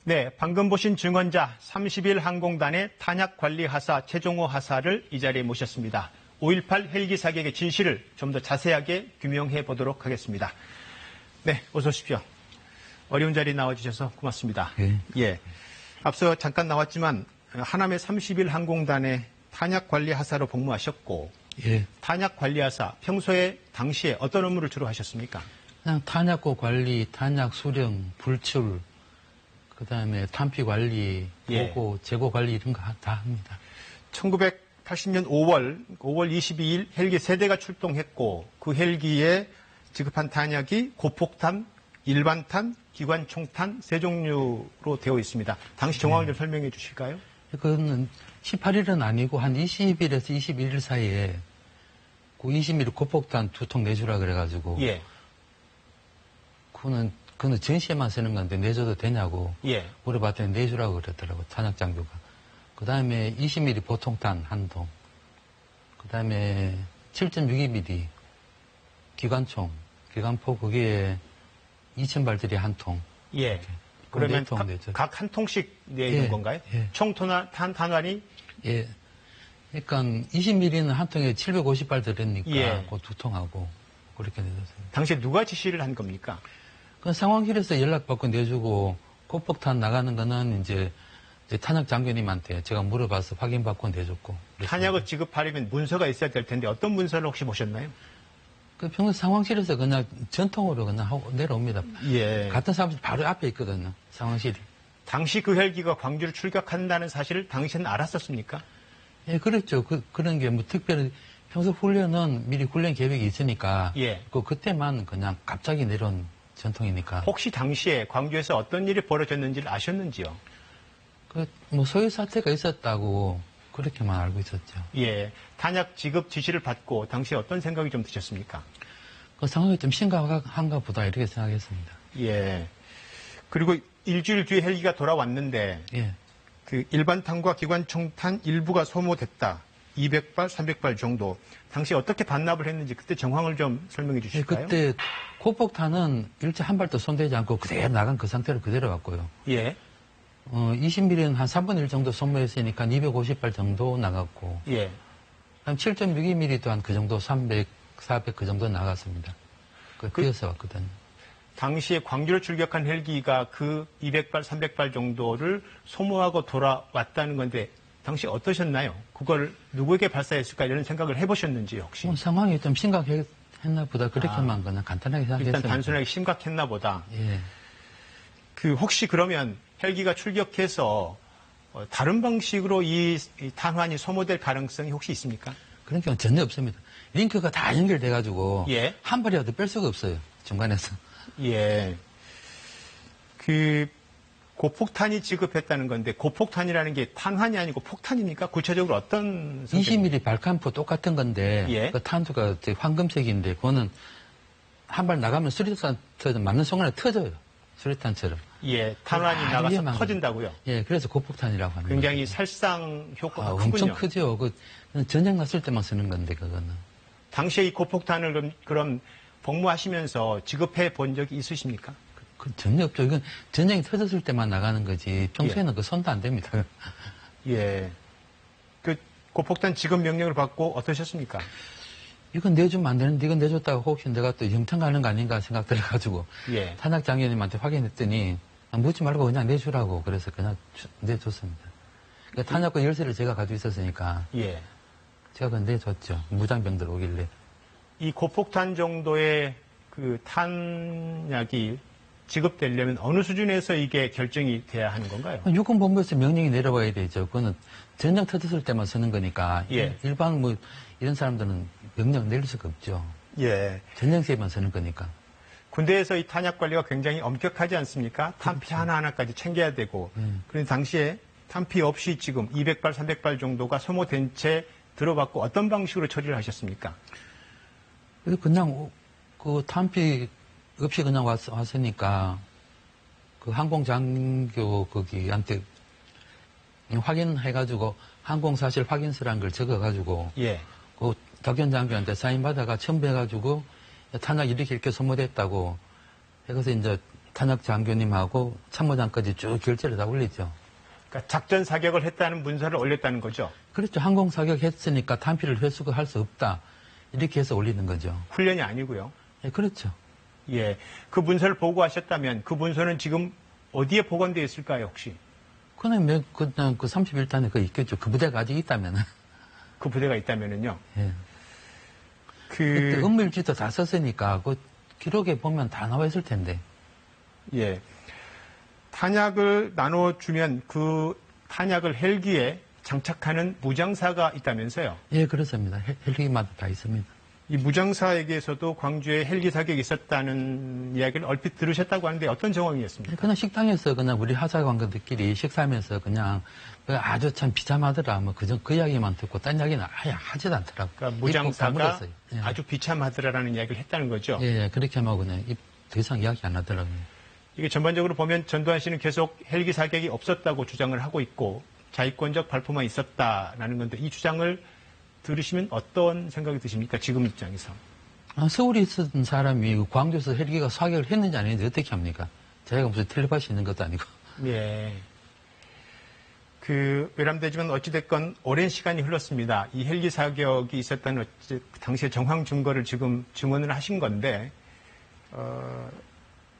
네, 방금 보신 증언자 30일 항공단의 탄약관리하사 최종호 하사를 이 자리에 모셨습니다. 5.18 헬기 사격의 진실을 좀 더 자세하게 규명해 보도록 하겠습니다. 네, 어서 오십시오. 어려운 자리에 나와주셔서 고맙습니다. 예. 앞서 잠깐 나왔지만 하남의 30일 항공단의 탄약관리하사로 복무하셨고, 예. 탄약관리하사 평소에 당시에 어떤 업무를 주로 하셨습니까? 그냥 탄약고 관리, 탄약 수령, 불출, 그다음에 탄피 관리, 보고, 재고 관리 이런 거 다 합니다. 1980년 5월 22일 헬기 3대가 출동했고 그 헬기에 지급한 탄약이 고폭탄, 일반탄, 기관총탄 3종류로 되어 있습니다. 당시 정황을 좀 설명해 주실까요? 그거는 18일은 아니고 한 20일에서 21일 사이에 그 20mm 고폭탄 2통 내주라 그래가지고 예. 그거는 전시에만 쓰는 건데 내줘도 되냐고 예. 물어봤더니 내주라고 그랬더라고 탄약 장교가. 그 다음에 20mm 보통탄 한 통, 그 다음에 7.62mm 기관총, 기관포 그게 2,000발들이 한 통. 예. 그러면 각 한 통씩 내는 건가요? 예. 총탄 단환이? 예. 그러니까 20mm는 한 통에 750발 들으니까 예. 그 2통하고 그렇게 내줬어요. 당시에 누가 지시를 한 겁니까? 그 상황실에서 연락받고 내주고 고폭탄 나가는 거는 이제 탄약 장교님한테 제가 물어봐서 확인받고 내줬고. 그랬습니다. 탄약을 지급하려면 문서가 있어야 될 텐데 어떤 문서를 혹시 보셨나요? 그 평소 상황실에서 그냥 전통으로 그냥 하고 내려옵니다. 예. 같은 사무실 바로 앞에 있거든요. 상황실이. 당시 그 헬기가 광주를 출격한다는 사실을 당시에는 알았었습니까? 예, 그렇죠. 그런 게 뭐 특별히 평소 훈련은 미리 훈련 계획이 있으니까. 예. 그때만 그냥 갑자기 내려온 전통이니까. 혹시 당시에 광주에서 어떤 일이 벌어졌는지를 아셨는지요? 뭐 소요 사태가 있었다고 그렇게만 알고 있었죠. 예. 탄약 지급 지시를 받고 당시에 어떤 생각이 좀 드셨습니까? 그 상황이 좀 심각한가 보다 이렇게 생각했습니다. 예. 그리고 일주일 뒤에 헬기가 돌아왔는데 예. 그 일반탄과 기관총탄 일부가 소모됐다. 200발, 300발 정도. 당시 어떻게 반납을 했는지 그때 정황을 좀 설명해 주실까요? 예, 그때 고폭탄은 일체 한 발도 손대지 않고 그대로 나간 그 상태로 그대로 갔고요. 예. 20mm는 한 3분의 1 정도 소모했으니까 250발 정도 나갔고. 예. 한 7.62mm도 한 그 정도 300, 400 그 정도 나갔습니다. 뛰어서 왔거든요. 당시에 광주를 출격한 헬기가 그 200발, 300발 정도를 소모하고 돌아왔다는 건데 당시 어떠셨나요? 그걸 누구에게 발사했을까 이런 생각을 해보셨는지 혹시? 상황이 좀 심각했나 보다 그렇게만 그냥 간단하게 생각했습니다. 일단 단순하게 심각했나 보다. 예. 혹시 그러면 헬기가 출격해서 다른 방식으로 이 탄환이 소모될 가능성이 혹시 있습니까? 그런 경우는 전혀 없습니다. 링크가 다 연결돼가지고 예. 한 발이라도 뺄 수가 없어요. 중간에서. 예. 고폭탄이 지급했다는 건데 고폭탄이라는 게 탄환이 아니고 폭탄입니까? 구체적으로 어떤 20mm 발칸포 똑같은 건데 예. 그 탄두가 황금색인데 그거는 한 발 나가면 수리탄 맞는 순간에 터져요. 수리탄처럼. 예, 탄환이 나가서 터진다고요? 예, 그래서 고폭탄이라고 합니다. 굉장히 살상 효과가 크군요. 엄청 크죠. 전쟁 났을 때만 쓰는 건데 그거는. 당시에 이 고폭탄을 그럼 복무하시면서 지급해 본 적이 있으십니까? 전혀 없죠. 이건 전쟁이 터졌을 때만 나가는 거지. 평소에는 그 손도 안 됩니다. 예. 고폭탄 지급 명령을 받고 어떠셨습니까? 이건 내주면 안 되는데 이건 내줬다가 혹시 내가 또 영창 가는 거 아닌가 생각 들어가지고 예. 탄약 장교님한테 확인했더니 묻지 말고 그냥 내주라고 그래서 그냥 내줬습니다. 그러니까 탄약권 열쇠를 제가 가지고 있었으니까 예. 제가 그건 내줬죠. 무장병들 오길래. 이 고폭탄 정도의 그 탄약이 지급되려면 어느 수준에서 이게 결정이 돼야 하는 건가요? 육군본부에서 명령이 내려와야 되죠. 그거는 전쟁 터졌을 때만 쓰는 거니까 예. 일반 이런 사람들은 명령 내릴 수가 없죠. 예. 전쟁시에만 쓰는 거니까. 군대에서 이 탄약 관리가 굉장히 엄격하지 않습니까? 탄피 그렇죠. 하나하나까지 챙겨야 되고. 그런데 당시에 탄피 없이 지금 200발, 300발 정도가 소모된 채 들어받고 어떤 방식으로 처리를 하셨습니까? 그냥 그 탄피 없이 그냥 왔으니까 그 항공장교 거기한테 확인해가지고 항공사실 확인서란 걸 적어가지고 예. 그 덕현 장교한테 사인 받아가 첨부해가지고 탄약 이렇게 소모됐다고 해서 이제 탄약 장교님하고 참모장까지 쭉 결재를 다 올리죠. 그러니까 작전 사격을 했다는 문서를 올렸다는 거죠. 그렇죠. 항공 사격했으니까 탄피를 회수할 수 없다. 이렇게 해서 올리는 거죠. 훈련이 아니고요. 예, 그렇죠. 예, 그 문서를 보고하셨다면 그 문서는 지금 어디에 보관되어 있을까요, 혹시? 그냥 그 31단에 그 있겠죠. 그 부대가 아직 있다면은. 그 부대가 있다면은요. 예. 그때 은밀지도 다 썼으니까 그 기록에 보면 다 나와 있을 텐데. 예. 탄약을 나눠주면 그 탄약을 헬기에 장착하는 무장사가 있다면서요? 예, 그렇습니다. 헬기마다 다 있습니다. 이 무장사에게서도 광주에 헬기 사격이 있었다는 이야기를 얼핏 들으셨다고 하는데 어떤 정황이었습니까? 그냥 식당에서 그냥 우리 하사관들끼리 식사하면서 그냥 아주 참 비참하더라. 뭐 그 이야기만 듣고 딴 이야기는 아예 하지도 않더라고요. 그러니까 무장사가 예. 아주 비참하더라라는 이야기를 했다는 거죠? 예, 그렇게 하면 그냥 더 이상 이야기 안 하더라고요. 이게 전반적으로 보면 전두환 씨는 계속 헬기 사격이 없었다고 주장을 하고 있고 자위권적 발표만 있었다라는 건데 이 주장을 들으시면 어떤 생각이 드십니까? 지금 입장에서. 서울에 있었던 사람이 광주에서 헬기가 사격을 했는지 안 했는지 어떻게 합니까? 자기가 무슨 텔레파시 있는 것도 아니고. 예. 외람되지만 어찌됐건 오랜 시간이 흘렀습니다. 이 헬기 사격이 있었다는 당시의 정황 증거를 지금 증언을 하신 건데,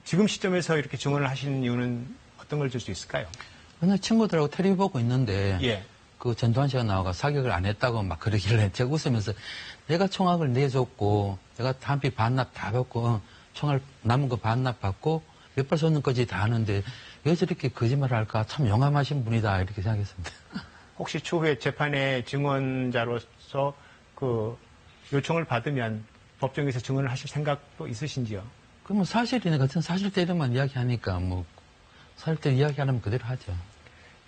지금 시점에서 이렇게 증언을 하신 이유는 어떤 걸 줄 수 있을까요? 그냥 친구들하고 텔레비 보고 있는데, 예. 그 전두환 씨가 나와가 사격을 안 했다고 막 그러길래 제가 웃으면서 내가 총학을 내줬고, 내가 한피 반납 다 받고, 총알 남은 거 반납 받고, 몇 발 쏘는 거지 다 하는데, 왜 저렇게 거짓말을 할까? 참 용감하신 분이다. 이렇게 생각했습니다. 혹시 추후에 재판의 증언자로서 그 요청을 받으면 법정에서 증언을 하실 생각도 있으신지요? 그러면 사실이네 같은 사실대로만 이야기하니까 뭐 사실대로 이야기하려면 그대로 하죠.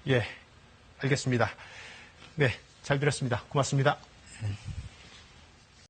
예, 알겠습니다. 네, 잘 들었습니다. 고맙습니다. 예.